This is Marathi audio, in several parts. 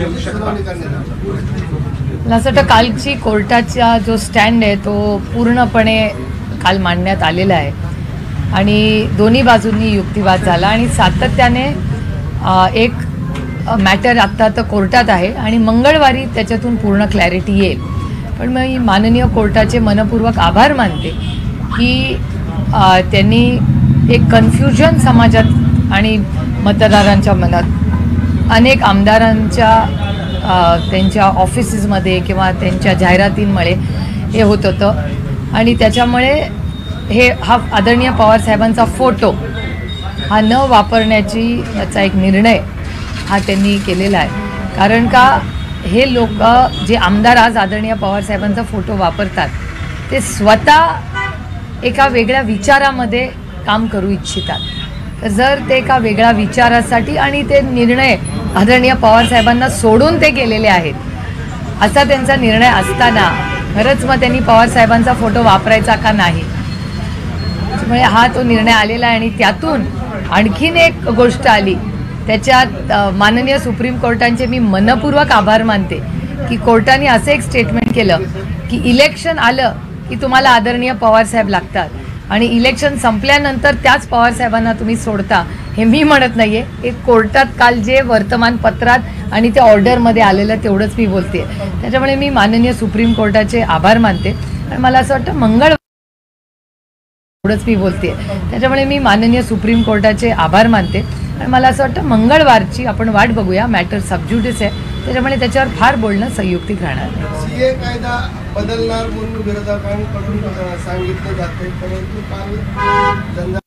देऊ शकता? मला असं वाटतं कालची कोर्टाचा जो स्टँड आहे तो पूर्णपणे काल मांडण्यात आलेला आहे आणि दोन्ही बाजूंनी युक्तिवाद झाला आणि सातत्याने एक मॅटर आत्ता तर कोर्टात आहे आणि मंगळवारी त्याच्यातून पूर्ण क्लॅरिटी येईल. पण मी माननीय कोर्टाचे मनपूर्वक आभार मानते की त्यांनी एक कन्फ्युजन समाजात आणि मतदारांच्या मनात अनेक आमदारांच्या त्यांच्या ऑफिसेसमध्ये किंवा त्यांच्या जाहिरातींमुळे हे होत होतं आणि त्याच्यामुळे हा आदरणीय पवारसाहेबांचा फोटो हा न वापरण्याची याचा एक निर्णय हा त्यांनी केलेला आहे. कारण का हे लोक जे आमदार आज आदरणीय पवारसाहेबांचा फोटो वापरतात ते स्वतः एका वेगळ्या विचारामध्ये काम करू इच्छितात. तर जर ते एका वेगळ्या विचारासाठी आणि ते निर्णय आदरणीय पवारसाहेबांना सोडून ते गेलेले आहेत असा त्यांचा निर्णय असताना खरंच मग त्यांनी पवारसाहेबांचा फोटो वापरायचा का नाही, त्यामुळे हा तो निर्णय आलेला आहे. आणि त्यातून आणखीन एक गोष्ट आली त्याच्यात माननीय सुप्रीम कोर्टांचे मी मनपूर्वक आभार मानते की कोर्टाने असं एक स्टेटमेंट केलं की इलेक्शन आलं की तुम्हाला आदरणीय पवारसाहेब लागतात आणि इलेक्शन संपल्यानंतर त्याच पवारसाहेबांना तुम्ही सोडता. हे मी म्हणत नाही आहे, एक कोर्टात काल जे वर्तमानपत्रात आणि त्या ऑर्डरमध्ये आलेलं तेवढंच मी बोलते. त्याच्यामुळे मी माननीय सुप्रीम कोर्टाचे आभार मानते आणि मला असं वाटतं त्याच्यामुळे मी माननीय सुप्रीम कोर्टाचे आभार मानते आणि मला असं वाटतं मंगळवारची आपण वाट बघूया. मॅटर सबज्युडिस आहे त्याच्यामुळे त्याच्यावर फार बोलणं संयुक्तिक राहणार नाही. सीए कायदा बदलणार म्हणून विरोधकांकडून सांगितलं जाते परंतु काल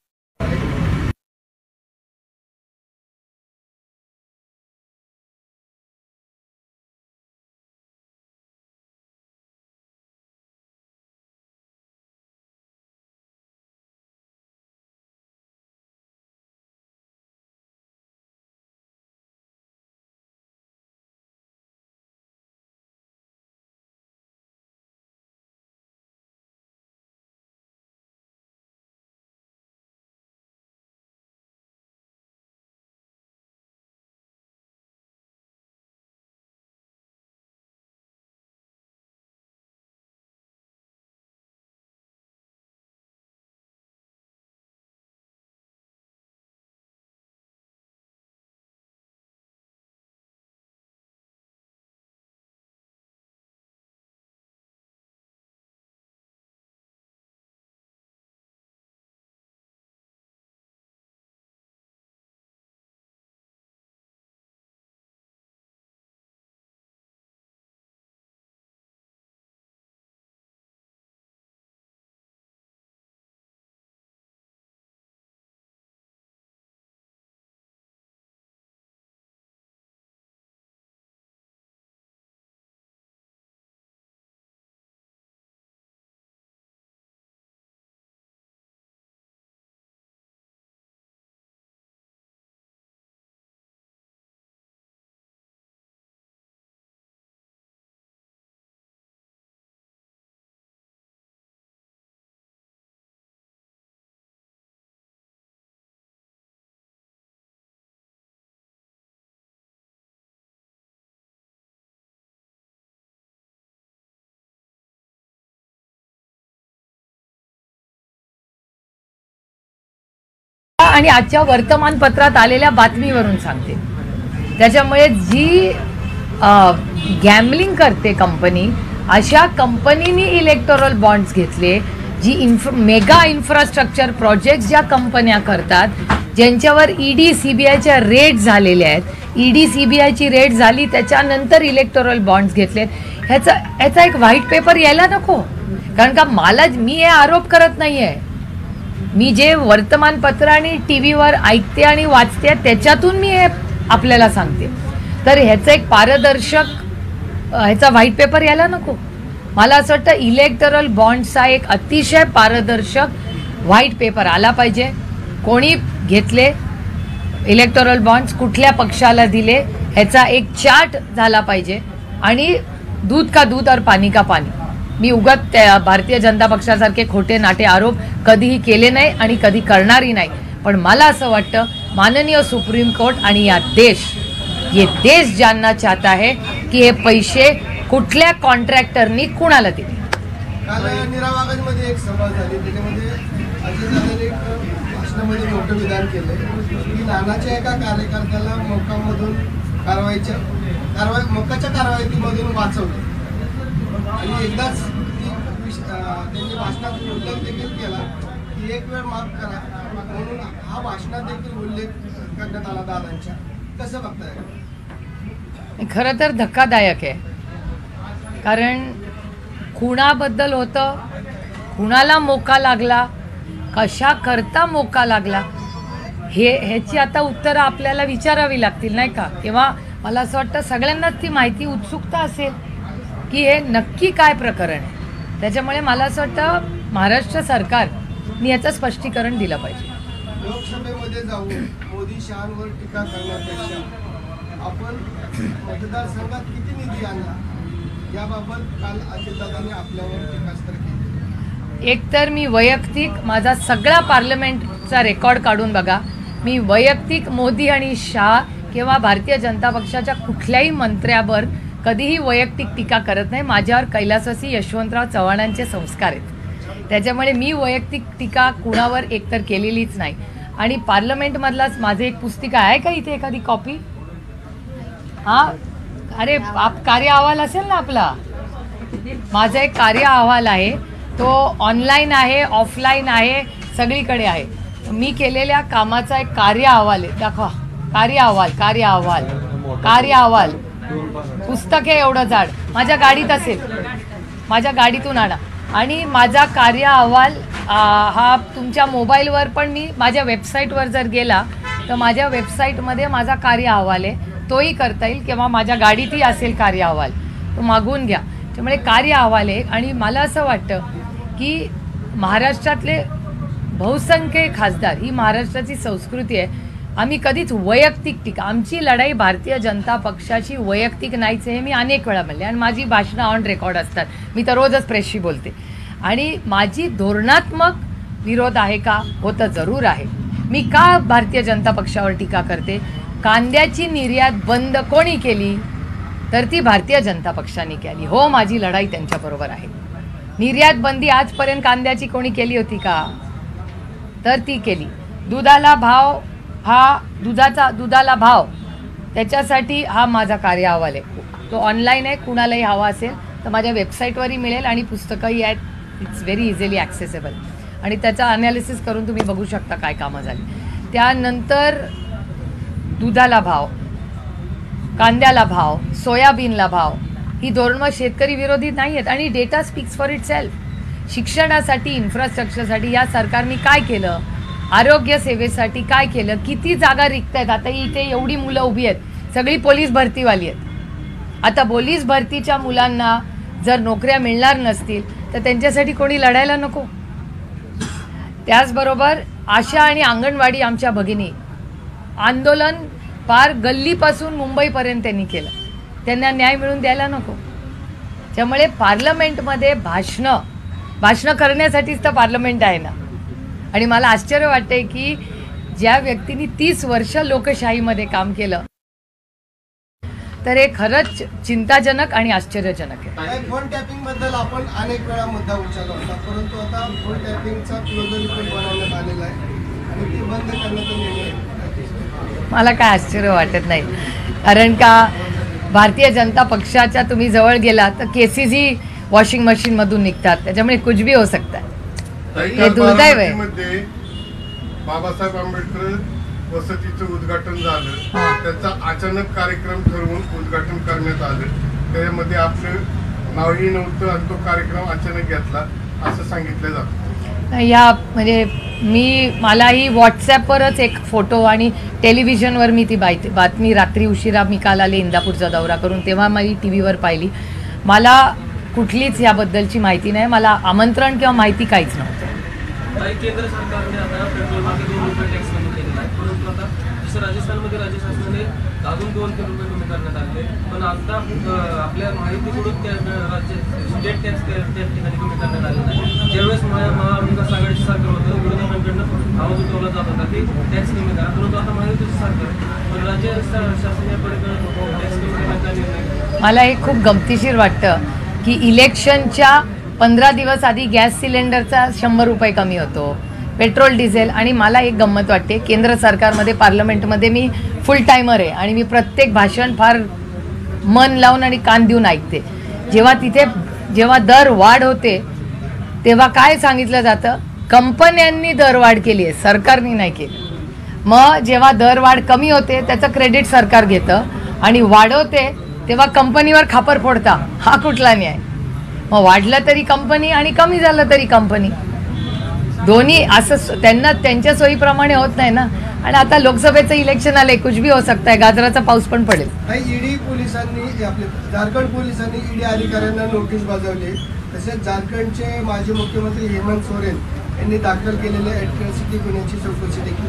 आणि आजच्या वर्तमानपत्रात आलेल्या बातमीवरून सांगते. त्याच्यामुळे जी गॅमलिंग करते कंपनी अशा कंपनीनी इलेक्टोरल बॉन्ड्स घेतले. जी मेगा इन्फ्रास्ट्रक्चर प्रोजेक्ट ज्या कंपन्या करतात ज्यांच्यावर ईडी सीबीआयच्या रेड झालेल्या आहेत, ईडी सीबीआयची रेड झाली त्याच्यानंतर इलेक्टोरल बॉन्ड्स घेतलेत, ह्याचा एक व्हाईट पेपर यायला नको. कारण का मी हे आरोप करत नाहीये, मी जे वर्तमानपत्र आणि टीव्हीवर ऐकते आणि वाचते त्याच्यातून मी हे आपल्याला सांगते. तर ह्याचं एक पारदर्शक ह्याचा व्हाईट पेपर यायला नको. मला असं वाटतं इलेक्टोरल बॉन्ड्सचा एक अतिशय पारदर्शक व्हाईट पेपर आला पाहिजे. कोणी घेतले इलेक्टोरल बॉन्ड्स, कुठल्या पक्षाला दिले, ह्याचा एक चार्ट झाला पाहिजे. आणि दूध का दूध और पाणी का पाणी. मी उगाच भारतीय जनता पक्षासारखे खोटे नाटे आरोप कधीही केले नाही आणि कधी करणारही नाही. पण मला असं वाटतं माननीय सुप्रीम कोर्ट आणि या देश ये देश जानना चाहता है की हे पैसे कुठल्या कॉन्ट्रॅक्टरनी कुणाला दिले. काल निरावागंजमध्ये एक सभा झाली, त्याच्यामध्ये अजित दादांनी भाषणामध्ये मोठं विधान केलं की नानाच्या एका कार्यकर्त्याला मोक्काच्या कारवाईमधून वाचवलं आणि एकदाच त्यांनी भाषणात उल्लेख देखील केला की एक वेळ माफ करा, म्हणून हा भाषणात देखील उल्लेख करण्यात आला दादांच्या. कसं बघताय? खरं तर धक्कादायक आहे, कारण खुणाबद्दल होतं, खुणाला मोका लागला, कशा करता मोका लागला ह्याची आता उत्तरं आपल्याला विचारावी लागतील नाही का. किंवा मला असं वाटतं सगळ्यांनाच ती माहिती उत्सुकता असेल की हे नक्की काय प्रकरण आहे. त्याच्यामुळे मला असं वाटतं महाराष्ट्र सरकारने याचं स्पष्टीकरण दिलं पाहिजे. लोकसभेमध्ये जाऊन मोदी शहांवर टीका करण्यापेक्षा आपण मतदारसंघात किती निधी आणला याबाबत काल अजितदादांनी आपल्यावर टीकास्त्र केले. एक तर मी वैयक्तिक माझा सगळा पार्लमेंटचा रेकॉर्ड काढून बघा, मी वैयक्तिक मोदी आणि शाह किंवा भारतीय जनता पक्षाच्या कुठल्याही मंत्र्यावर कधीही वैयक्तिक टीका करत नाही. माझ्यावर कैलासवासी यशवंतराव चव्हाणांचे संस्कार आहेत, त्याच्यामुळे मी वैयक्तिक टीका कुणावर एकतर केलेलीच नाही. आणि पार्लमेंटमधलाच माझे एक पुस्तिका आहे का इथे एखादी कॉपी? हां, अरे कार्य अहवाल असेल ना आपला, माझा एक कार्य अहवाल आहे, तो ऑनलाईन आहे, ऑफलाईन आहे, सगळीकडे आहे. मी केलेल्या कामाचा एक कार्य अहवाल आहे, दाखवा. कार्य अहवाल पुस्तक आहे एवढं जाड, माझ्या गाडीत असेल, माझ्या गाडीतून आणा. आणि माझा कार्य अहवाल हा तुमच्या मोबाईलवर पण, मी माझ्या वेबसाईटवर जर गेला तर माझ्या वेबसाईटमध्ये माझा कार्य अहवाल आहे, तोही करता येईल. किंवा माझ्या गाडीतही असेल कार्य अहवाल, तो मागवून घ्या. त्यामुळे कार्य अहवाल आहे. आणि मला असं वाटतं की महाराष्ट्रातले बहुसंख्य खासदार, ही महाराष्ट्राची संस्कृती आहे, आम्ही कधीच वैयक्तिक टीका, आमची लढाई भारतीय जनता पक्षाची वैयक्तिक नाहीच आहे, मी अनेक वेळा म्हणले. आणि माझी भाषणं ऑन रेकॉर्ड असतात, मी तर रोजच प्रेसशी बोलते. आणि माझी धोरणात्मक विरोध आहे का? होतं जरूर आहे. मी का भारतीय जनता पक्षावर टीका करते? कांद्याची निर्यात बंद कोणी केली? तर ती भारतीय जनता पक्षाने केली. हो, माझी लढाई त्यांच्याबरोबर आहे. निर्यात बंदी आजपर्यंत कांद्याची कोणी केली होती का? तर ती केली. दुधाला भाव, हा दुधाला भाव, त्याच्यासाठी हा माझा कार्य अहवाल आहे. तो ऑनलाईन आहे, कुणालाही हवा असेल तर माझ्या वेबसाईटवरही मिळेल आणि पुस्तकंही आहेत. It's very easily accessible. आणि त्याचा अनालिसिस करून तुम्ही बघू शकता काय कामं झाली. त्यानंतर दुधाला भाव, कांद्याला भाव, सोयाबीनला भाव, ही धोरणं शेतकरी विरोधी नाही आहेत. आणि data speaks for it self. शिक्षणासाठी, इन्फ्रास्ट्रक्चरसाठी या सरकारने काय केलं? आरोग्य सेवेसाठी काय केलं? किती जागा रिक्त आहेत? आता इथे एवढी मुलं उभी आहेत, सगळी पोलीस भरतीवाली आहेत. आता पोलीस भरतीच्या मुलांना जर नोकऱ्या मिळणार नसतील तर त्यांच्यासाठी कोणी लढायला नको. त्याचबरोबर आशा आणि अंगणवाडी आमच्या भगिनी आंदोलन पार गल्लीपासून मुंबईपर्यंत त्यांनी केलं, त्यांना न्याय मिळून द्यायला नको. त्यामुळे पार्लमेंटमध्ये भाषणं करण्यासाठीच तर पार्लमेंट आहे ना. आणि मला आश्चर्य वाटतंय की ज्या व्यक्तींनी 30 वर्ष लोकशाहीमध्ये काम केलं, तर हे खरंच चिंताजनक आणि आश्चर्यजनक आहे. फोन टॅपिंग बद्दल आपण अनेक वेळा मुद्दा उचलला होता, परंतु आता फोन टॅपिंगचा क्लोजर रिपोर्ट बनवण्यात आलेला आहे आणि ती बंद करण्याचा निर्णय. मला काय आश्चर्य वाटत नाही, कारण का भारतीय जनता पक्षाच्या तुम्ही जवळ गेला तर केसेस ही वॉशिंग मशीनमधून निघतात, त्याच्यामुळे कुछ भी हो सकता है. हे दुर्दैव आहे. बाबासाहेब आंबेडकर वसतीचं उद्घाटन झालं, त्याचा अचानक कार्यक्रम ठरवून उद्घाटन करण्यात आलं. त्यामध्ये आपलं नावही नव्हतं आणि तो कार्यक्रम अचानक घेतला असं सांगितलं जातं. या म्हणजे मलाही व्हॉट्सॲपवरच एक फोटो आणि टेलिव्हिजनवर मी ती बातमी रात्री उशिरा मी काल आले इंदापूरचा दौरा करून, तेव्हा मी टी व्हीवर पाहिली. मला कुठलीच याबद्दलची माहिती नाही, मला आमंत्रण किंवा माहिती काहीच नव्हतं. केंद्र सरकारने आता पेट्रोलमध्ये 2 रुपये टॅक्स कमी केलेला आहे, परंतु आता जसं राजस्थानमध्ये राज्य शासनाने अजून 200 रुपये कमी करण्यात आले. पण आता आपल्या माहितीकडून त्या राज्य स्टेट टॅक्स त्या ठिकाणी कमी करण्यात आले नाही. ज्यावेळेस महाविकास आघाडीचं सरकार होतं विरोधकांकडनं आवाज उठवला जात होता की टॅक्स कमी करा, परंतु आता महायुतीचं सरकार पण राज्य शासन या पलीकडे टॅक्स कमी करण्याचा निर्णय. मला हे खूप गमतीशीर वाटतं की इलेक्शनच्या 15 दिवस आधी गॅस सिलेंडरचा 100 रुपये कमी होतो, पेट्रोल डिझेल. आणि मला एक गंमत वाटते, केंद्र सरकारमध्ये पार्लमेंटमध्ये मी फुल टायमर आहे आणि मी प्रत्येक भाषण फार मन लावून आणि कान देऊन ऐकते. जेव्हा दर वाढ होते तेव्हा काय सांगितलं जातं, कंपन्यांनी दरवाढ केली आहे, सरकारने नाही केली. मग जेव्हा दरवाढ कमी होते त्याचं क्रेडिट सरकार घेतं आणि वाढवते तेव्हा कंपनीवर खापर फोडता. हा कुठला न्याय? मग वाढलं तरी कंपनी आणि कमी झालं तरी कंपनी, दोन्ही असं त्यांच्या सोयीप्रमाणे होत नाही ना. आणि आता लोकसभेचं इलेक्शन आलंय, कुछ भी हो सकता है, गाजराचा पाऊस पण पडेल. ईडी पोलिसांनी आपले झारखंड पोलिसांनी ईडी अधिकाऱ्यांना नोटीस बजावली. तसेच झारखंडचे माजी मुख्यमंत्री हेमंत सोरेन यांनी दाखल केलेल्या अॅट्रॉसिटी गुन्ह्याची चौकशी देखील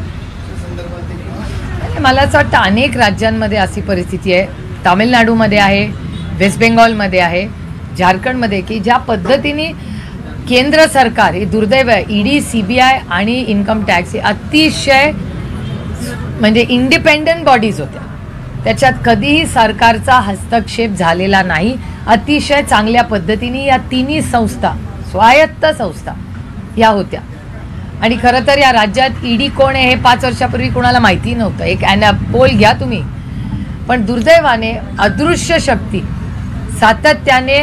संदर्भात देखील. मला असं वाटतं अनेक राज्यांमध्ये अशी परिस्थिती आहे. तामिळनाडूमध्ये आहे, वेस्ट बेंगॉलमध्ये आहे, झारखंडमध्ये, की ज्या पद्धतीने केंद्र सरकार, हे दुर्दैव आहे, ईडी, सीबीआय आणि इन्कम टॅक्स हे अतिशय म्हणजे इंडिपेंडंट बॉडीज होत्या. त्याच्यात कधीही सरकारचा हस्तक्षेप झालेला नाही. अतिशय चांगल्या पद्धतीने या तिन्ही संस्था, स्वायत्त संस्था या होत्या. आणि खरं तर या राज्यात ईडी कोण आहे हे 5 वर्षापूर्वी कोणाला माहिती नव्हतं. एक पोल घ्या तुम्ही. पण दुर्दैवाने अदृश्य शक्ती सातत्याने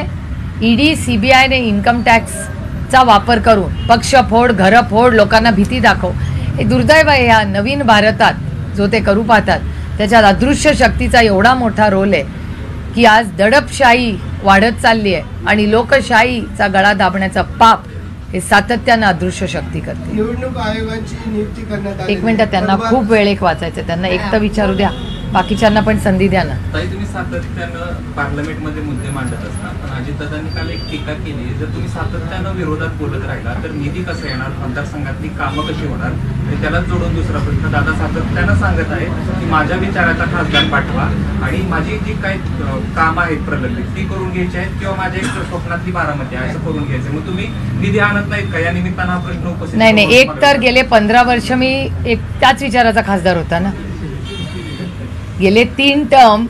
ईडी, सीबीआयने इन्कम टॅक्सचा वापर करून पक्षफोड, घरफोड, लोकांना भीती दाखव, हे दुर्दैव आहे. ह्या नवीन भारतात जो ते करू पाहतात त्याच्यात अदृश्य शक्तीचा एवढा मोठा रोल आहे की आज दडपशाही वाढत चालली आहे आणि लोकशाहीचा गळा दाबण्याचा पाप हे सातत्यानं अदृश्य शक्ती करते. निवडणूक आयोगाची नियुक्ती करण्यात आली. एक मिनिट, त्यांना खूप वेळ एक वाचायचं, त्यांना एक तर विचारू द्या, बाकीच्यांना पण संधी द्या ना. ताई, तुम्ही सातत्यानं पार्लमेंटमध्ये मुद्दे मांडत असता, पण अजितदादांनी काल एक टीका केली, जर तुम्ही सातत्यानं विरोधात बोलत राहिला तर निधी कसा येणार, मतदारसंघातली कामं कशी होणार. आणि त्यालाच जोडून दुसरा प्रश्न, दादा सातत्यानं सांगत आहे की माझ्या विचाराचा खासदार पाठवा आणि माझी जी काही कामं आहेत प्रलंबित ती करून घ्यायची आहेत, किंवा माझ्या एक स्वप्नातली बारामती आहे असं करून घ्यायचं. मग तुम्ही निधी आणत नाहीत का? या निमित्तानं हा प्रश्न उपस्थित. नाही, एक तर गेले 15 वर्ष मी त्याच विचाराचा खासदार होता ना. गेले 3 टर्म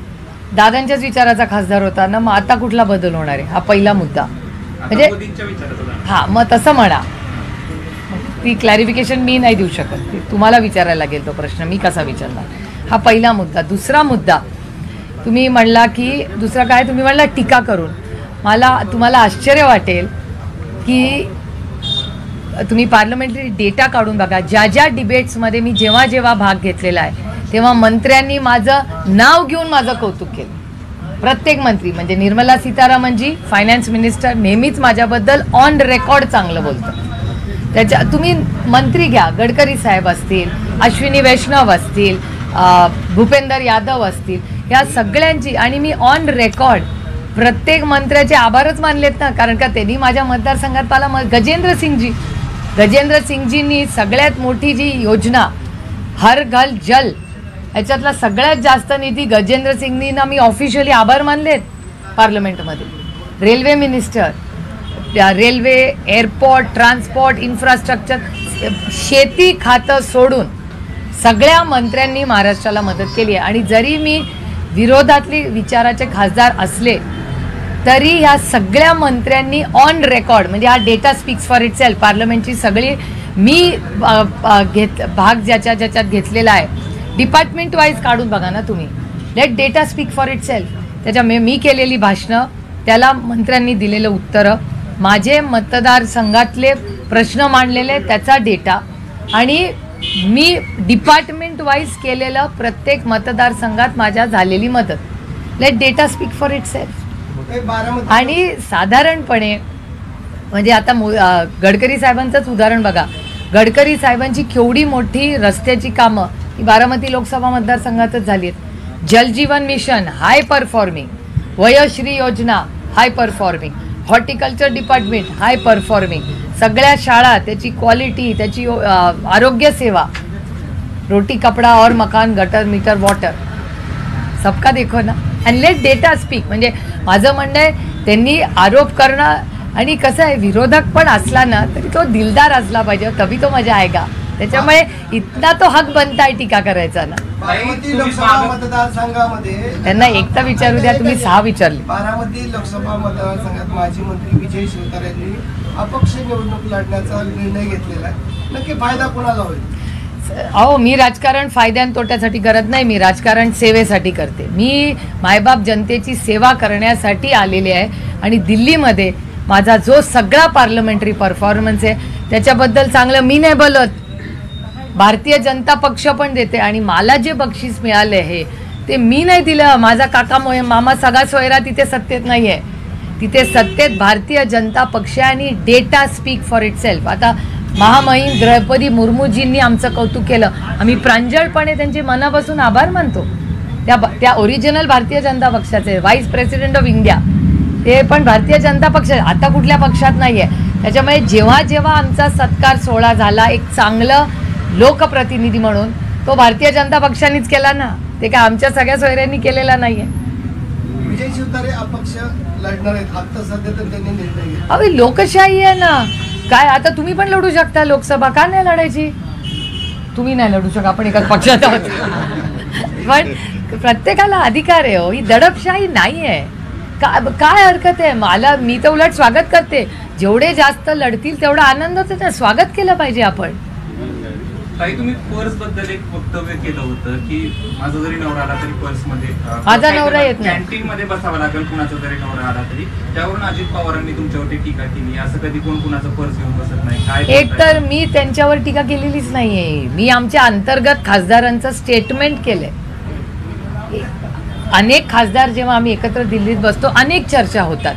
दादांच्याच विचाराचा खासदार होता ना. मग आता कुठला बदल होणार आहे? हा पहिला मुद्दा. म्हणजे हा, मग तसं म्हणा, ती क्लॅरिफिकेशन मी नाही देऊ शकत, तुम्हाला विचारायला लागेल तो प्रश्न, मी कसा विचारणार. हा पहिला मुद्दा. दुसरा मुद्दा तुम्ही म्हणला की दुसरा काय, तुम्ही म्हणला टीका करून. तुम्हाला आश्चर्य वाटेल की तुम्ही पार्लमेंटरी डेटा काढून बघा. ज्या डिबेट्समध्ये मी जेव्हा भाग घेतलेला आहे तेव्हा मंत्र्यांनी माझं नाव घेऊन माझं कौतुक केलं. प्रत्येक मंत्री, म्हणजे निर्मला सीतारामनजी फायनान्स मिनिस्टर नेहमीच माझ्याबद्दल ऑन रेकॉर्ड चांगलं बोलतं. तुम्ही मंत्री घ्या, गडकरी साहेब असतील, अश्विनी वैष्णव असतील, भूपेंदर यादव असतील, या सगळ्यांची, आणि मी ऑन रेकॉर्ड प्रत्येक मंत्र्याचे आभारच मानलेत ना. कारण का त्यांनी माझ्या मतदारसंघात मला गजेंद्र सिंगजींनी सगळ्यात मोठी जी योजना हर घर जल, याच्यातला सगळ्यात जास्त निधी गजेंद्र सिंगनींना मी ऑफिशियली आभार मानलेत पार्लमेंटमध्ये. Railway minister, railway, airport, transport, infrastructure, शेती खातं सोडून सगळ्या मंत्र्यांनी महाराष्ट्राला मदत केली आहे. आणि जरी मी विरोधातली विचाराचे खासदार असले तरी ह्या सगळ्या मंत्र्यांनी ऑन रेकॉर्ड, म्हणजे हा data speaks for itself, पार्लमेंटची सगळी मी भाग ज्याच्यात घेतलेला आहे, डिपार्टमेंट वाईज काढून बघा ना तुम्ही. Let data speak for itself. त्याच्या मी केलेली भाषणं, त्याला मंत्र्यांनी दिलेलं उत्तरं, माझे मतदारसंघातले प्रश्न मांडलेले त्याचा डेटा, आणि मी डिपार्टमेंट वाईज केलेलं प्रत्येक मतदारसंघात माझ्या झालेली मदत. Let data speak for itself. आणि साधारणपणे म्हणजे आता गडकरी साहेबांचंच उदाहरण बघा. गडकरी साहेबांची केवढी मोठी रस्त्याची कामं ही बारामती लोकसभा मतदारसंघातच झाली आहेत. जलजीवन मिशन हाय परफॉर्मिंग, वयश्री योजना हाय परफॉर्मिंग, हॉर्टिकल्चर डिपार्टमेंट हाय परफॉर्मिंग, सगळ्या शाळा, त्याची क्वालिटी, त्याची आरोग्य सेवा, रोटी कपडा और मकान, गटर मीटर वॉटर, सबका देखो ना, अँड लेट डेटा स्पीक. म्हणजे माझं म्हणणं आहे त्यांनी आरोप करणं, आणि कसं आहे विरोधक पण असला ना तरी तो दिलदार असला पाहिजे, तभी तो मजा आएगा. त्याच्यामुळे इतना तो हक बनताय टीका करायचा ना. बारामती लोकसभा मतदारसंघामध्ये त्यांना एकदा विचारू द्या, तुम्ही 6 विचारले. बारामती लोकसभा मतदारसंघात माजी मंत्री विजय शिवतारे यांनी अपक्ष निवडणूक लढण्याचा निर्णय घेतलेला आहे. नक्की फायदा कोणाला होईल? अहो, मी राजकारण फायद्या आणि तोट्यासाठी करत नाही, मी राजकारण सेवेसाठी करते. मी मायबाप जनतेची सेवा करण्यासाठी आलेले आहे. आणि दिल्लीमध्ये माझा जो सगळा पार्लमेंटरी परफॉर्मन्स आहे त्याच्याबद्दल चांगलं मी नाही बोलत, भारतीय जनता पक्ष पण देते. आणि मला जे बक्षीस मिळाले आहे ते मी नाही दिलं, माझा काका मामा सगळा सोयरा तिथे सत्तेत नाही आहे. तिथे सत्तेत भारतीय जनता पक्ष आणि data speak for it self. आता महामहिम द्रौपदी मुर्मूजींनी आमचं कौतुक केलं, आम्ही प्रांजळपणे त्यांचे मनापासून आभार मानतो. त्या ओरिजिनल भारतीय जनता पक्षाचे व्हाईस प्रेसिडेंट ऑफ इंडिया ते पण भारतीय जनता पक्ष, आता कुठल्या पक्षात नाही आहे. त्याच्यामुळे जेव्हा जेव्हा आमचा सत्कार सोहळा झाला एक चांगलं लोकप्रतिनिधी म्हणून, तो भारतीय जनता पक्षानेच केला ना, ते काय आमच्या सगळ्या सोयऱ्यांनी केलेला नाहीये. विजय शिवतारे अपक्ष लढणार आहेत आता सध्या, तर त्यांनी निर्णय घेतला. अरे लोकशाही आहे ना, काय आता तुम्ही पण लढू शकता लोकसभा, का नाही लढायची? तुम्ही नाही लढू शकता, आपण एकाच पक्षात आहोत. पण प्रत्येकाला अधिकार आहे हो, ही दडपशाही नाही आहे. काय हरकत आहे? मी तर उलट स्वागत करते, जेवढे जास्त लढतील तेवढा आनंदच आहे, स्वागत केलं पाहिजे आपण. ताई, तुम्ही पर्स बद्दल एक वक्तव्य केलं होतं की माझा जरी नवरा आला तरी पर्स मध्ये माझा नवरा येत नाही, कॅन्टीन मध्ये बसावं लागेल कुणाचा जरी नवरा आला तरी. त्यावरून अजित पवारांनी तुमच्यावरती टीका केली, असं कधी कोण कुणाचा पर्स घेऊन बसत नाही. काय एक तर मी त्यांच्यावर टीका केलेलीच नाहीये, मी आमच्या अंतर्गत खासदारांचं स्टेटमेंट केलंय. अनेक खासदार जेव्हा आम्ही एकत्र दिल्लीत बसतो अनेक चर्चा होतात,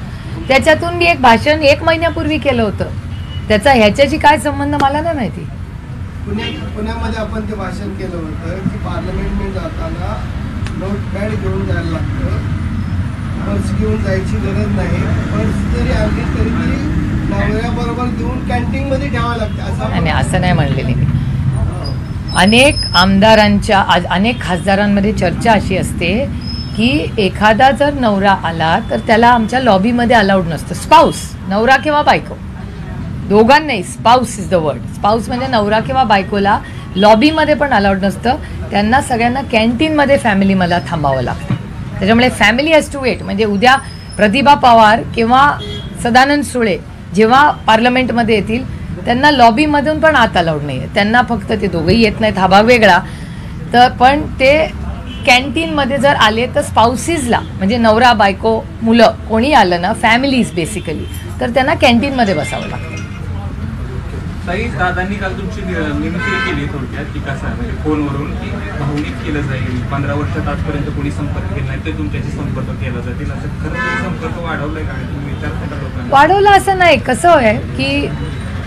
त्याच्यातून मी एक भाषण 1 महिन्यापूर्वी केलं होतं. त्याचा ह्याच्याशी काय संबंध मला नाही माहिती. पुण्यामध्ये आपण ते भाषण केलं होतं की पार्लमेंटमध्ये जाताना नोटपॅड घेऊन जायला लागतं, पर्स घेऊन जायची गरज नाही, पर्स जरी आणली तरी ती नवऱ्याबरोबर देऊन कॅन्टीनमध्ये ठेवावं लागतं. नाही, असं नाही म्हणलेली मी. अनेक आमदारांच्या अनेक खासदारांमध्ये चर्चा अशी असते की एखादा जर नवरा आला तर त्याला आमच्या लॉबीमध्ये अलाउड नसतं. स्पाऊस, नवरा किंवा बायको दोघांनाही, spouse is the word. Spouse म्हणजे नवरा किंवा बायकोला लॉबीमध्ये पण अलाउड नसतं. त्यांना सगळ्यांना कॅन्टीनमध्ये फॅमिली मला थांबावं लागतं. त्याच्यामुळे फॅमिली हॅज टू वेट. म्हणजे उद्या प्रतिभा पवार किंवा सदानंद सुळे जेव्हा पार्लमेंटमध्ये येतील त्यांना लॉबीमधून पण आत अलाउड नाही आहे. त्यांना फक्त ते दोघंही येत नाहीत, हा भाग वेगळा. तर पण ते कॅन्टीनमध्ये जर आले तर स्पाउसीजला म्हणजे नवरा बायको मुलं कोणी आलं ना, फॅमिलीज बेसिकली, तर त्यांना कॅन्टीनमध्ये बसावं लागतं. ताई, दादांनी काल तुमची मिमिक्री केली थोडक्यात की कसं म्हणजे फोनवरून की भावनिक केलं जाईल, 15 वर्षात आजपर्यंत कोणी संपर्क केला नाही ते तुमच्याशी संपर्क केला जातील, असं खरं तुम्ही संपर्क वाढवलाय का? तुम्ही विचारता का लोकांना? वाढवला असं नाही. कसं आहे की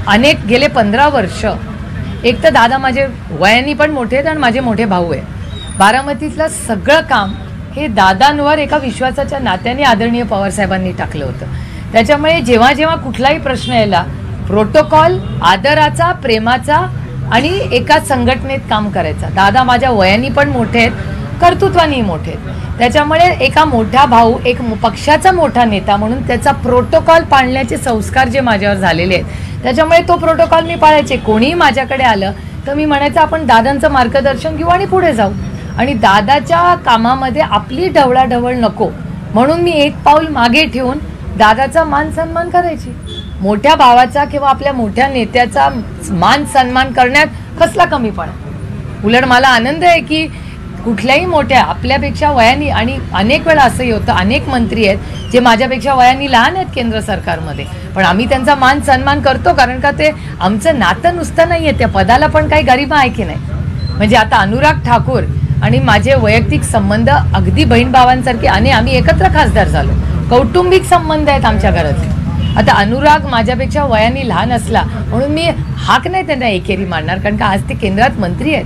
अनेक गेले 15 वर्ष, एक तर दादा माझे वयाने पण मोठे आहेत आणि माझे मोठे भाऊ आहे. बारामतीतलं सगळं काम हे दादांवर एका विश्वासाच्या नात्याने आदरणीय पवारसाहेबांनी टाकलं होतं. त्याच्यामुळे जेव्हा जेव्हा कुठलाही प्रश्न यायला प्रोटोकॉल, आदराचा, प्रेमाचा आणि एका संघटनेत काम करायचा. दादा माझ्या वयाने पण मोठे आहेत, कर्तृत्वानेही मोठे आहेत. त्याच्यामुळे एका मोठा भाऊ, एक पक्षाचा मोठा नेता म्हणून त्याचा प्रोटोकॉल पाळण्याचे संस्कार जे माझ्यावर झालेले आहेत, त्याच्यामुळे तो प्रोटोकॉल मी पाळायचे. कोणीही माझ्याकडे आलं तर मी म्हणायचं आपण दादांचं मार्गदर्शन घेऊ आणि पुढे जाऊ. आणि दादाच्या कामामध्ये आपली ढवळाढवळ नको म्हणून मी एक पाऊल मागे ठेवून दादाचा मान सन्मान करायची. मोठ्या भावाचा किंवा आपल्या मोठ्या नेत्याचा मान सन्मान करण्यात कसला कमीपणा. उलट मला आनंद आहे की कुठल्याही मोठ्या आपल्यापेक्षा वयानी, आणि अनेक वेळा असंही होतं अनेक मंत्री आहेत जे माझ्यापेक्षा वयानी लहान आहेत केंद्र सरकारमध्ये, पण आम्ही त्यांचा मान सन्मान करतो. कारण का ते आमचं नातं नुसतं नाही आहे, त्या पदाला पण काही गरिमा आहे की नाही. म्हणजे आता अनुराग ठाकूर आणि माझे वैयक्तिक संबंध अगदी बहीण भावांसारखे, आणि आम्ही एकत्र खासदार झालो, कौटुंबिक संबंध आहेत आमच्या घरातले. आता अनुराग माझ्यापेक्षा वयाने लहान असला म्हणून मी हाक नाही त्यांना एकेरी मारणार, कारण का आज ते केंद्रात मंत्री आहेत.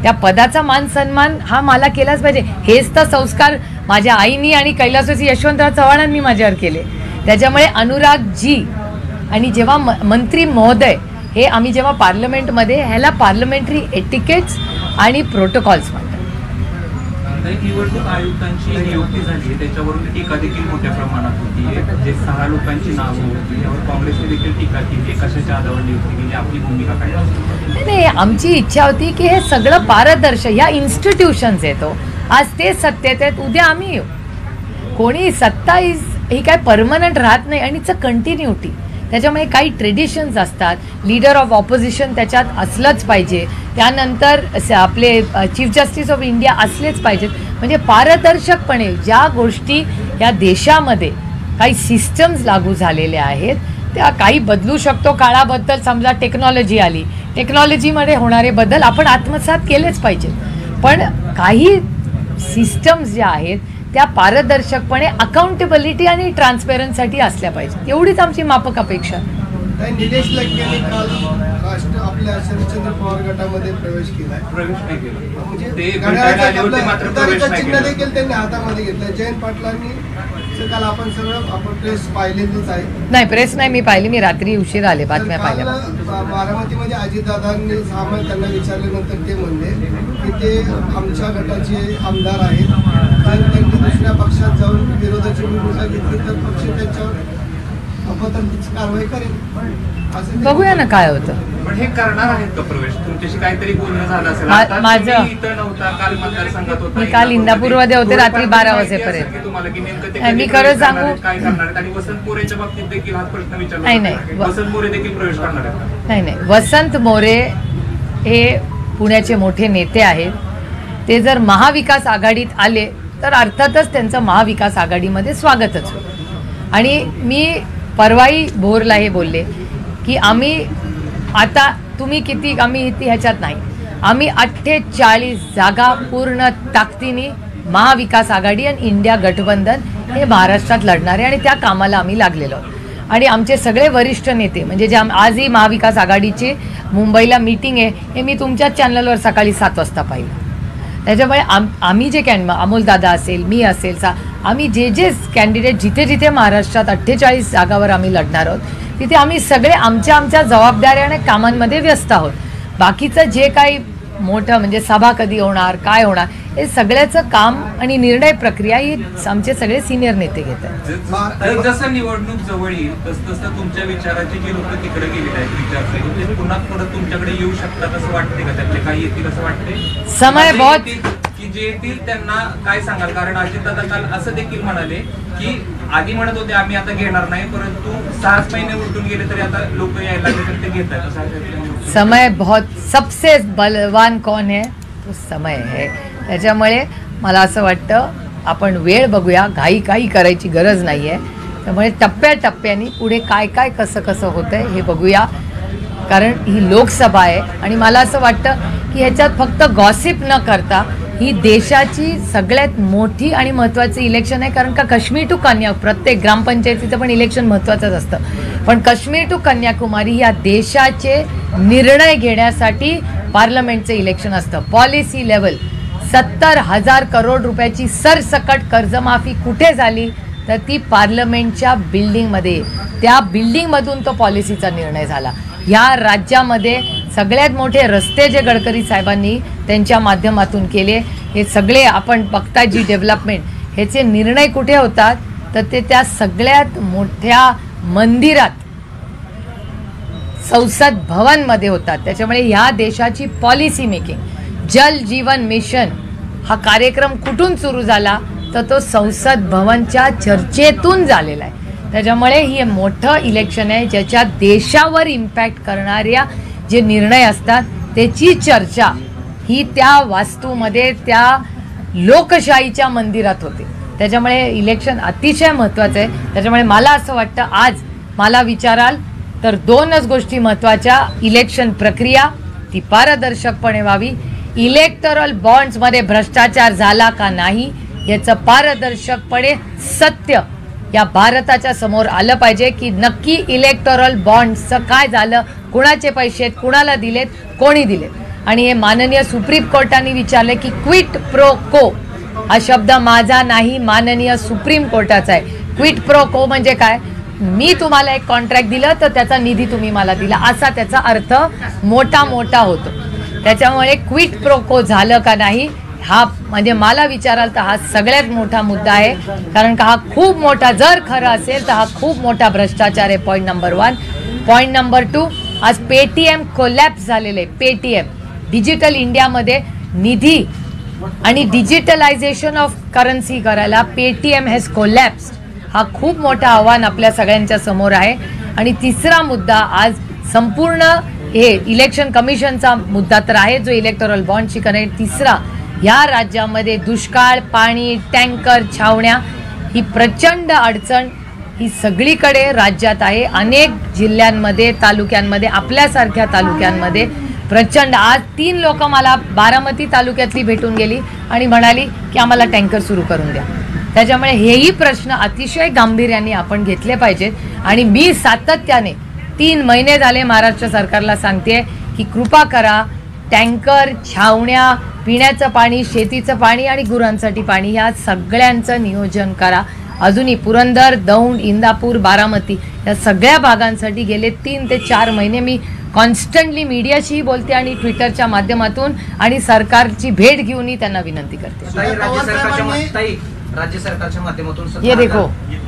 त्या पदाचा मान सन्मान हा मला केलाच पाहिजे. हेच तर संस्कार माझ्या आईनी आणि कैलासवासी यशवंतराव चव्हाणांनी माझ्यावर केले. त्याच्यामुळे अनुरागजी आणि जेव्हा मंत्री महोदय हे आम्ही जेव्हा पार्लमेंटमध्ये, ह्याला पार्लमेंटरी एटिकेट्स आणि प्रोटोकॉल्स म्हणतात. निवडणूक आयुक्तांची नियुक्ती झाली आहे त्याच्यावरून टीका देखील मोठ्या प्रमाणात होती. जे 6 लोकांची नावं होती यावर काँग्रेसने देखील टीका केली. कशाच्या आधारावर नियुक्ती केली, आपली भूमिका काय असेल? नाही, आमची इच्छा होती की हे सगळं पारदर्शक, ह्या इन्स्टिट्यूशन्स येतो, आज ते सत्तेत आहेत, उद्या आम्ही येऊ. कोणी सत्ता ही काय परमनंट राहत नाही आणि इट्स अ कंटिन्युटी. त्याच्यामुळे काही ट्रेडिशन्स असतात, लीडर ऑफ ऑपोजिशन त्याच्यात असलंच पाहिजे, त्यानंतर आपले चीफ जस्टिस ऑफ इंडिया असलेच पाहिजेत. म्हणजे पारदर्शकपणे ज्या गोष्टी या देशामध्ये काही सिस्टम्स लागू झालेल्या आहेत त्या काही बदलू शकतो. काळाबद्दल समजा टेक्नॉलॉजी आली, टेक्नॉलॉजीमध्ये होणारे बदल आपण आत्मसात केलेच पाहिजेत, पण काही सिस्टम्स ज्या आहेत त्या पारदर्शकपणे अकाउंटेबिलिटी आणि ट्रान्सपेरन्सीसाठी असल्या पाहिजेत. एवढीच आमची माफक अपेक्षा. निलेश लंकेने काल आपल्या शरदचंद्र पवार गटामध्ये प्रवेश केलाय. प्रवेश नाही केला. म्हणजे ते भेटायला आले होते मात्र प्रवेश नाही चिन्ह केला. देखील त्यांनी हातामध्ये घेतलं. जयंत पाटलांनी काल आपण प्रेस पाहिलेलीच आहे. नाही, प्रेस नाही मी पाहिली, मी रात्री उशीर आले बातम्या पाहिल्या. बारामतीमध्ये अजितदादांनी सामान त्यांना विचारल्यानंतर ते म्हणले की ते आमच्या गटाचे आमदार आहेत, जर त्यांनी दुसऱ्या पक्षात जाऊन विरोधाची भूमिका घेतली तर पक्ष त्यांच्यावर अपतंतीची कारवाई करेल. बघूया ना काय होतं. पण हे करणार आहेत का प्रवेश? तुमच्याशी काहीतरी बोलणं झालं असेल. माझं इथं नव्हता, काल मतदारसंघात होता. मी काल इंदापूरमध्ये होते रात्री 12 वाजेपर्यंत. तुम्हाला की नेमकं ते मी कधी खरं प्रवेश सांगू, करणार आहेत, काय करणार आहेत? आणि वसंत मोरेच्या बाबतीत देखील हा प्रश्न विचारला नाही. जातो. वसंत मोरे देखील प्रवेश करणार आहेत? नाही, वसंत मोरे हे पुण्याचे मोठे नेते आहेत. ते जर महाविकास आघाडीत आले तर अर्थातच त्यांचं महाविकास आघाडीमध्ये स्वागतच होतं. आणि मी परवाही भोरला हे बोलले की आम्ही आता तुम्ही किती, आम्ही इथे ह्याच्यात नाही, आम्ही 48 जागा पूर्ण ताकदीने महाविकास आघाडी आणि इंडिया गठबंधन हे महाराष्ट्रात लढणारे आणि त्या कामाला आम्ही लागलेलो आहोत. आणि आमचे सगळे वरिष्ठ नेते म्हणजे जे आजही महाविकास आघाडीची मुंबईला मीटिंग आहे हे मी तुमच्याच चॅनलवर सकाळी 7 वाजता पाहिलं. त्याच्यामुळे आम्ही जे अमोलदादा असेल, मी असेल, आम्ही जे कॅन्डिडेट जिथे जिथे महाराष्ट्रात 48 जागावर आम्ही लढणार आहोत तिथे आम्ही सगळे आमच्या जबाबदाऱ्या आणि कामांमध्ये व्यस्त आहोत. बाकीचं जे काही मोठं म्हणजे सभा कधी होणार, काय होणार, हे सगळ्याचं काम आणि निर्णय प्रक्रिया ही आमचे सगळे सिनियर नेते घेत आहेत. जसं निवडणूक जवळ येईल तसं तुमच्या विचाराची जी लोक तिकडे गेलेले आहेत विचारसरणी, ते पुन्हा परत तुमच्याकडे येऊ शकतात असं वाटते का? त्यातले काही येतील असं वाटते? समय बहुत की जे येतील त्यांना काय सांगाल? कारण अजितदादा काल असं देखील म्हणाले की आधी म्हणत होते आम्ही आता घेणार नाही, परंतु 6 महिने उलटून गेले तरी आता लोक यायला लागले तर ते घेत आहेत. समय बहुत, सबसे बलवान कौन है तो समय है. त्याच्यामुळे मला असं वाटतं आपण वेळ बघूया, घाई करायची गरज नाही आहे. त्यामुळे टप्प्याटप्प्याने पुढे काय कसं होतंय हे बघूया. कारण ही लोकसभा आहे आणि मला असं वाटतं की ह्याच्यात फक्त गॉसिप न करता ही देशाची सगळ्यात मोठी आणि महत्त्वाची इलेक्शन आहे. कारण का काश्मीर टू कन्याकुमारी, प्रत्येक ग्रामपंचायतीचं पण इलेक्शन महत्त्वाचंच असतं, पण काश्मीर टू कन्याकुमारी या देशाचे निर्णय घेण्यासाठी पार्लमेंटचं इलेक्शन असतं. पॉलिसी लेवल 70,000 करोड रुपयाची सरसकट कर्जमाफी कुठे झाली तर ती पार्लमेंटच्या बिल्डिंगमध्ये, त्या बिल्डिंगमधून तो पॉलिसीचा निर्णय झाला. ह्या राज्यामध्ये सगळ्यात मोठे रस्ते जे गडकरी साहेबांनी त्यांच्या माध्यमातून केले, हे सगळे आपण बघता जी डेव्हलपमेंट, ह्याचे निर्णय कुठे होतात तर ते त्या सगळ्यात मोठ्या मंदिरात संसद भवनमध्ये होतात. त्याच्यामुळे ह्या देशाची पॉलिसी मेकिंग, जल जीवन मिशन हा कार्यक्रम कुठून सुरू झाला तर तो संसद भवनच्या चर्चेतून झालेला आहे. त्याच्यामुळे हे मोठं इलेक्शन आहे ज्याच्यात देशावर इम्पॅक्ट करणाऱ्या जे निर्णय असतात त्याची चर्चा ही त्या वास्तूमध्ये, त्या लोकशाहीच्या मंदिरात होते. त्याच्यामुळे इलेक्शन अतिशय महत्त्वाचं आहे. त्याच्यामुळे मला असं वाटतं, आज मला विचाराल तर 2च गोष्टी महत्त्वाच्या. इलेक्शन प्रक्रिया ती पारदर्शकपणे व्हावी, इलेक्टोरल बॉन्ड्समध्ये भ्रष्टाचार झाला का नाही याचं पारदर्शकपणे सत्य या भारताच्या समोर आलं पाहिजे की नक्की इलेक्टोरल बॉन्ड्सचं काय झालं, कुणाचे पैसे कुणाला दिलेत, कोणी दिलेत. आणि हे माननीय सुप्रीम कोर्टाने विचारले की क्विट प्रो को हा शब्द माझा नाही, माननीय सुप्रीम कोर्टाचा आहे. क्विट प्रो को म्हणजे काय, मी तुम्हाला एक कॉन्ट्रॅक्ट दिलं तर त्याचा निधी तुम्ही मला दिला असा त्याचा अर्थ मोठा होतो. त्याच्यामुळे क्विट प्रो को झालं का नाही हा म्हणजे मला विचाराल तर हा सगळ्यात मोठा मुद्दा आहे, कारण का हा खूप मोठा, जर खरं असेल तर हा खूप मोठा भ्रष्टाचार आहे. Point number 1. पॉईंट नंबर 2, आज पेटीएम कोलॅप्स झालेलं आहे. पेटीएम डिजिटल इंडियामध्ये निधी आणि डिजिटलायझेशन ऑफ करन्सी करायला पेटीएम हॅज कोलॅप्स्ड. हा खूप मोठा आव्हान आपल्या सगळ्यांच्या समोर आहे. आणि तिसरा मुद्दा, आज संपूर्ण हे इलेक्शन कमिशनचा मुद्दा तर आहे, जो इलेक्टोरल बॉन्डची कनेक्ट. तिसरा, या राज्यामध्ये दुष्काळ, पाणी, टँकर, छावण्या ही प्रचंड अडचण ही सगळीकडे राज्यात आहे. अनेक जिल्ह्यांमध्ये, तालुक्यांमध्ये, आपल्यासारख्या तालुक्यांमध्ये प्रचंड. आज 3 लोक मला बारामती तालुक्यातली भेटून गेली आणि म्हणाली की आम्हाला टँकर सुरू करून द्या. त्याच्यामुळे हेही प्रश्न अतिशय गांभीर्याने आपण घेतले पाहिजेत. आणि मी सातत्याने 3 महिने झाले महाराष्ट्र सरकारला सांगते की कृपा करा, टँकर, छावण्या, पिण्याचं पाणी, शेतीचं पाणी आणि गुरांसाठी पाणी, या सगळ्यांचं नियोजन करा. अजूनही पुरंदर, दौंड, इंदापूर, बारामती या सगळ्या भागांसाठी गेले 3 ते 4 महिने मी कॉन्स्टंटली मीडियाशीही बोलते आणि ट्विटरच्या माध्यमातून आणि सरकारची भेट घेऊनही त्यांना विनंती करते. राज्य सरकारच्या माध्यमातून ये देखो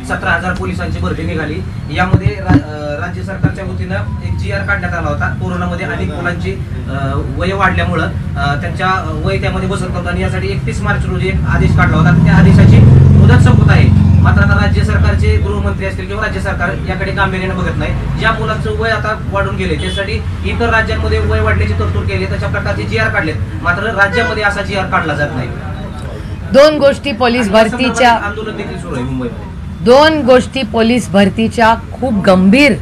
17,000 पोलिसांची भरती निघाली. यामध्ये राज्य सरकारच्या वतीनं एक GR काढण्यात आला होता. कोरोनामध्ये अनेक मुलांची वय वाढल्यामुळं त्यांच्या वय त्यामध्ये बसत नव्हतं आणि यासाठी 31 मार्च रोजी एक आदेश काढला होता. त्या आदेशाची मुदत संपत आहे. मात्र आता राज्य सरकारचे गृहमंत्री असतील किंवा राज्य सरकार याकडे गांभीर्याने बघत नाही. ज्या मुलांचं वय आता वाढून गेले त्यासाठी इतर राज्यांमध्ये वय वाढण्याची तरतूद केली, तशा प्रकारचे GR काढलेत. मात्र राज्यामध्ये असा GR काढला जात नाही. 2 गोष्टी पोलीस भरतीच्या, आंदोलन देखील सुरू आहे मुंबईमध्ये. 2 गोष्टी पोलीस भरतीच्या खूप गंभीर,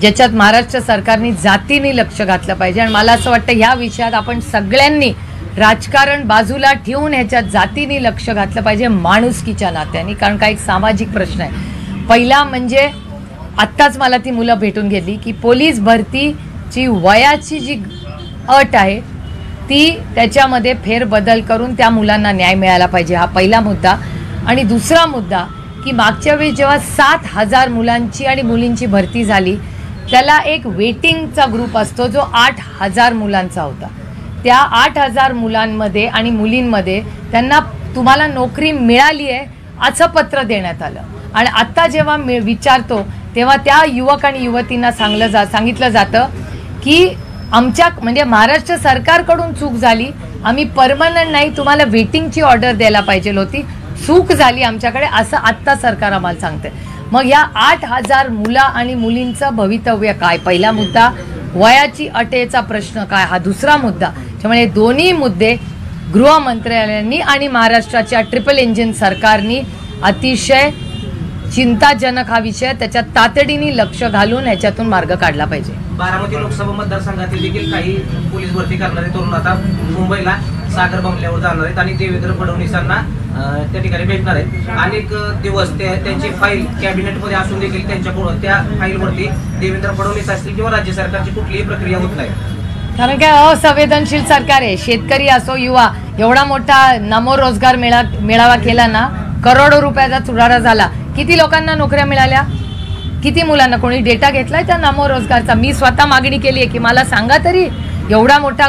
ज्याच्यात महाराष्ट्र सरकारने जातीने लक्ष घातलं पाहिजे. आणि मला असं वाटतं ह्या विषयात आपण सगळ्यांनी राजकारण बाजूला ठेवून ह्याच्यात जातीने लक्ष घातलं पाहिजे, माणुसकीच्या नात्याने. कारण का एक सामाजिक प्रश्न आहे. पहिला म्हणजे आत्ताच मला ती मुलं भेटून गेली की पोलीस भरतीची वयाची जी अट आहे ती त्याच्यामध्ये फेरबदल करून त्या मुलांना न्याय मिळाला पाहिजे. हा पहिला मुद्दा. आणि दुसरा मुद्दा की मागच्या वेळी जेव्हा 7,000 मुलांची आणि मुलींची भरती झाली, त्याला एक वेटिंगचा ग्रुप असतो जो 8,000 मुलांचा होता. त्या 8,000 मुलांमध्ये आणि मुलींमध्ये त्यांना तुम्हाला नोकरी मिळाली आहे असं पत्र देण्यात आलं. आणि आत्ता जेव्हा विचारतो तेव्हा त्या युवक आणि युवतींना सांगितलं जातं की आमच्या म्हणजे महाराष्ट्र सरकारकडून चूक झाली, आम्ही परमनंट नाही, तुम्हाला वेटिंगची ऑर्डर द्यायला पाहिजे होती, चूक झाली आमच्याकडे, असं आत्ता सरकार आम्हाला सांगते. मग या 8,000 मुला आणि मुलींचं भवितव्य काय? पहिला मुद्दा वयाची अटेचा प्रश्न काय, हा दुसरा मुद्दा. त्यामुळे दोन्ही मुद्दे गृह मंत्रालयाने आणि महाराष्ट्राच्या ट्रिपल इंजिन सरकारने अतिशय चिंताजनक हा विषय, त्याच्यात तातडीने लक्ष घालून ह्याच्यातून मार्ग काढला पाहिजे. बारामती लोकसभा मतदारसंघातील देखील काही पोलीस भरती करणारे तरुण आता मुंबईला सागर बंगल्यावर जाणार आहेत आणि देवेंद्र फडणवीसांना त्या ठिकाणी भेटणार आहेत. अनेक दिवस त्यांची फाईल कॅबिनेटमध्ये असून देखील त्या फाईलवरती देवेंद्र फडणवीस असतील किंवा राज्य सरकारची कुठलीही प्रक्रिया होत नाही. कारण काय असंवेदनशील सरकार आहे. शेतकरी असो, युवा, एवढा मोठा नमो रोजगार मेळावा केला ना, करोडो रुपयाचा चुराडा झाला. किती लोकांना नोकऱ्या मिळाल्या, किती मुलांना? कोणी डेटा घेतलाय त्या नमो रोजगारचा? मी स्वतः मागणी केली आहे की मला सांगा तरी, एवढा मोठा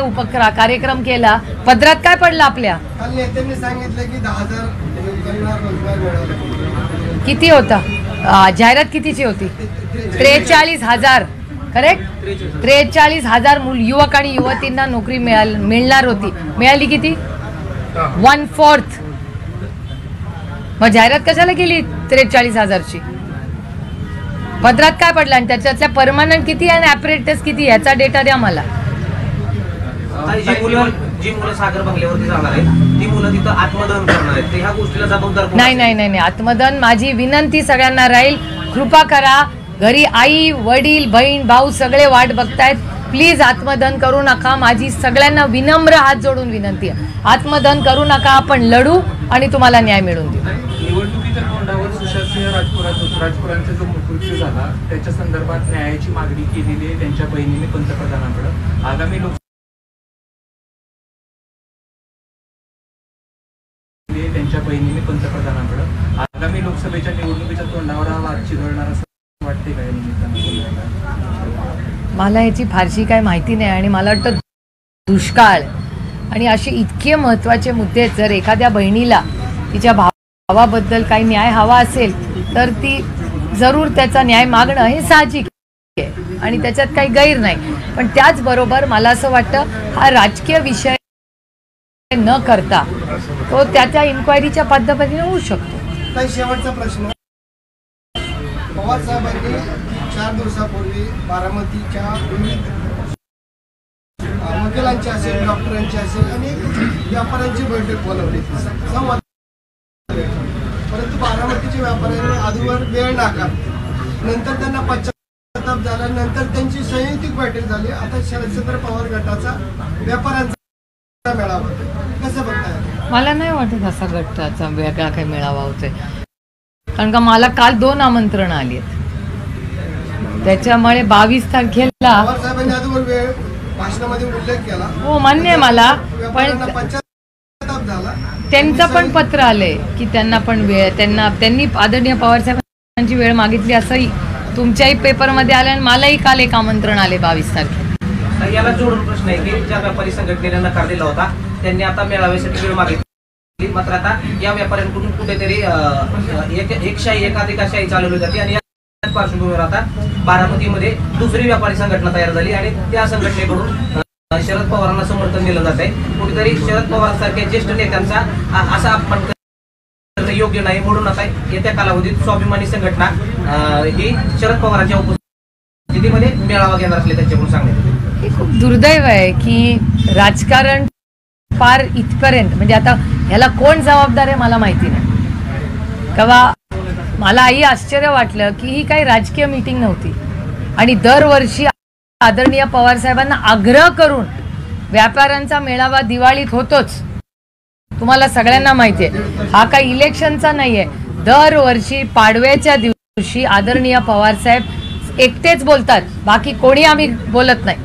कार्यक्रम केला, पदरात काय पडलं आपल्या? काल नेत्यांनी सांगितलं की 10,000 लोकांना रोजगार मिळाला. किती होता? जाहिरात कितीची होती? 43,000. करेक्ट, 43,000 युवक आणि युवतींना नोकरी मिळणार होती. मिळाली किती? 1/4. मग जाहिरात कशाला केली 43,000ची? पदरात काय पडलं आणि त्याच्यातल्या परमनंट किती आणि ॲपरेटस किती, याचा डेटा द्या मला. जी मुलं सागर बंगल्यावरती जाणार आहेत ती मुलं तिथं आत्मदहन करणार आहेत, ह्या गोष्टीला जबाबदार नाही. आत्मदहन, माझी विनंती सगळ्यांना राहील, कृपा करा. घरी आई, वडील, बहीण, भाऊ सगळे वाट बघतायत. प्लीज आत्मदहन करू नका. माझी सगळ्यांना विनम्र हात जोडून विनंती आहे, आत्मदहन करू नका. आपण लढू आणि तुम्हाला न्याय मिळवून देऊ. निवडणुकीच्या तोंडावर सुशांत राजपुरांचा जो मृत्यू झाला त्याच्या संदर्भात न्यायाची मागणी केलेली आहे त्यांच्या बहिणीने पंतप्रधानांकडे. आगामी आगामी लोकसभेच्या निवडणुकीच्या तोंडावर हा वाद चिघळणार असं वाटते काय निमित्तानं? मला याची फारशी काय माहिती नाही आणि मला वाटतं दुष्काळ, आणि असे इतके महत्त्वाचे मुद्दे जर एखाद्या बहिणीला तिच्या भावाबद्दल काही न्याय हवा असेल तर ती जरूर त्याचा न्याय मागणं हे साहजिक आहे आणि त्याच्यात काही गैर नाही. पण त्याचबरोबर मला असं वाटतं हा राजकीय विषय न करता तो त्या इन्क्वायरीच्या पद्धतीने होऊ शकतो. काही शेवटचा प्रश्न, पवार साहेबांनी 4 दिवसापूर्वी बारामतीच्या विविध वकिलांची असेल, डॉक्टरांची असेल आणि व्यापाऱ्यांची बैठक बोलवली संवाद, परंतु बारामतीच्या व्यापाऱ्यांनी आधीवर वेळ नाकारली. नंतर त्यांना पश्चाताप झाला, नंतर त्यांची संयुक्तिक बैठक झाली. आता शरदचंद्र पवार गटाचा व्यापाऱ्यांचा मेळावा, कसं बघताय? मला नाही वाटत असा गटाचा वेगळा काही मेळावा होतोय, कारण का मला काल 2 आमंत्रण आली आहेत. त्याच्यामुळे 22 तारखेला पवार साहेबांनी आधीवर वेळ भाषणामध्ये उल्लेख केला. हो मान्य आहे मला, पण पश्चाताप झाला. त्यांचं पण पत्र आलंय की त्यांना पण वेळ, त्यांनी आदरणीय पवार साहेबांची वेळ मागितली असंही तुमच्याही पेपरमध्ये आलं आणि मलाही काल एक आमंत्रण आले 22 तारखेला. याला जोडून प्रश्न आहे की ज्या व्यापारी संघटनेने नकार दिला होता त्यांनी आता मेळाव्यासाठी वेळ मागितली, मात्र आता या व्यापाऱ्यांकडून कुठेतरी एकशाही एकाधिकारशाही चालवली जाते आणि याच पार्श्वभूमीवर आता बारामतीमध्ये दुसरी व्यापारी संघटना तयार झाली आणि त्या संघटनेकडून शरद पवारांना समर्थन दिलं जात आहे. कुठेतरी शरद पवारांसारख्या ज्येष्ठ नेत्यांचा असा अपमान करणं योग्य नाही, म्हणून आता येत्या कालावधीत स्वाभिमानी संघटना ही शरद पवारांच्या उपस्थितीमध्ये मेळावा घेणार असले त्यांच्याकडून सांगण्यात. हे खूप दुर्दैव आहे की राजकारण फार इथपर्यंत, म्हणजे आता ह्याला कोण जबाबदार आहे मला माहिती नाही. तेव्हा मलाही आश्चर्य वाटलं की ही काही राजकीय मीटिंग नव्हती आणि दरवर्षी आदरणीय पवार साहेबांना आग्रह करून व्यापाऱ्यांचा मेळावा दिवाळीत होतोच. तुम्हाला सगळ्यांना माहिती आहे हा काही इलेक्शनचा नाही आहे. दरवर्षी पाडव्याच्या दिवशी आदरणीय पवार साहेब एकटेच बोलतात, बाकी कोणी आम्ही बोलत नाही.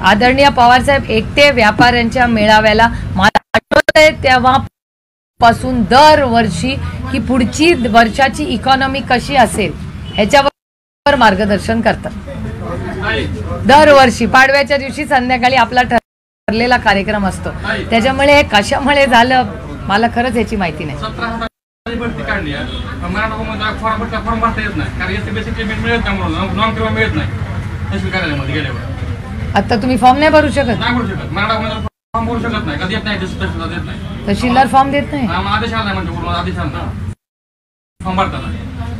आदरणीय पवार साहेब एकटे व्यापाऱ्यांच्या मेळाव्याला, मला आठवतंय तेव्हापासून दरवर्षी की पुढची वर्षाची इकॉनॉमी कशी असेल ह्याच्यावर मार्गदर्शन करतात. दरवर्षी पाडव्याच्या दिवशी संध्याकाळी आपला ठरलेला कार्यक्रम असतो. त्याच्यामुळे हे कशामुळे झालं मला खरंच याची माहिती नाही. भरती काढली फॉर्म भरता येत नाही कारण याचे बेसिक पेमेंट मिळत नाही, म्हणून नॉन क्रिमिनल मिळत नाही तहसील कार्यालयामध्ये गेल्यावर. आता तुम्ही फॉर्म नाही भरू शकत? नाही भरू शकत, मराठा फॉर्म भरू शकत नाही, कधी येत नाही, तहसीलदार देत नाही. तहसीलदार फॉर्म देत नाही? आदेश आला नाही, म्हणजे आदेश आला फॉर्म भरताना.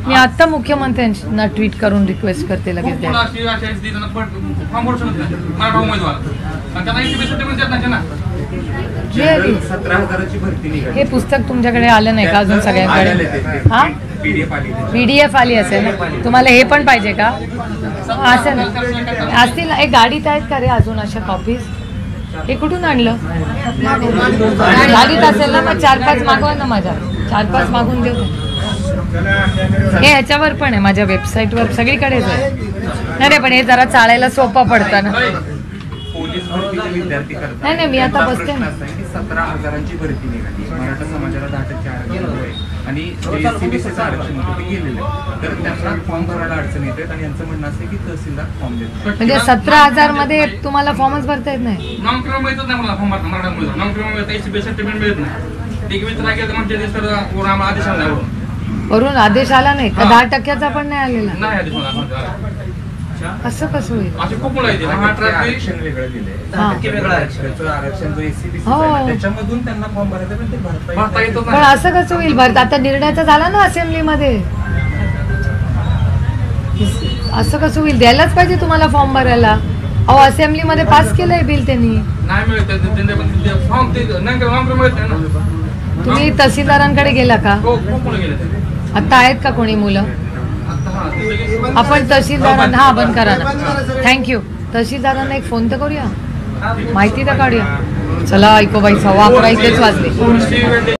मी आता मुख्यमंत्र्यांना ट्विट करून रिक्वेस्ट करते लगेच द्या. फॉर्म भरू शकत नाही मराठा उमेदवार, त्यांना बेसिक देत नाही ना. 17,000ची भरती निघाली. हे पुस्तक तुमच्याकडे आलं नाही का अजून सगळ्यांकडे? हा PDF आली असेल ना. तुम्हाला हे पण पाहिजे का? असेल असतील ना. एक गाडीत आहेत का रे अजून अशा कॉपीज? हे कुठून आणलं? गाडीत असेल ना, मग 4-5 मागवा ना, माझ्या 4-5 मागून देऊ. हे ह्याच्यावर पण आहे माझ्या वेबसाईटवर, सगळीकडेच आहे. नाही रे, पण हे जरा चालायला सोपं पडतं ना. पोलीस भरतीचे विद्यार्थी करतात. नाही मी आता बसते ना. 17,000ची भरती निघाली. मराठा समाजाला 10% आरक्षण आहे आणि SC-BCचं आरक्षण होतं ते गेलेलं आहे, तर त्यांना फॉर्म भरायला अडचण येते आणि यांचं म्हणणं असं की तहसीलदार फॉर्म देतात. म्हणजे 17,000 मध्ये तुम्हाला फॉर्मच भरता येत नाही? नॉन क्रिमिनल मिळत नाही मला फॉर्म भरता, मराठा उमेदवार नॉन क्रिमिनल मिळत, SC सर्टिफिकेट मिळत नाही. एक मित्र गेलं म्हणजे सर आम्हाला आदेश आला वरून आदेश आला नाही का? 10% पण नाही आलेला? नाही आदेश मला. असं कसं होईल? असे खूप मुलं आहेत. आरक्षण वेगळं दिलंय, वेगळं आरक्षण जो SC-BC त्याच्यामधून त्यांना फॉर्म भरायचं पण ते भरता येतो. पण असं कसं होईल भरत? आता निर्णय तर झाला ना असेंब्लीमध्ये. असं कसं होईल? द्यायलाच पाहिजे तुम्हाला फॉर्म भरायला. अहो असेंब्लीमध्ये पास केलंय बिल त्यांनी. नाही मिळत फॉर्म, ते नाही मिळत ना. तुम्ही तहसीलदारांकडे गेला का? आता आहेत का कोणी मुलं? आपण तहसीलदारांना, हा बंद करा ना, थँक्यू. तहसीलदारांना एक फोन तर करूया, माहिती तर काढूया. चला ऐको बाई, 11:15 इथेच वाजले.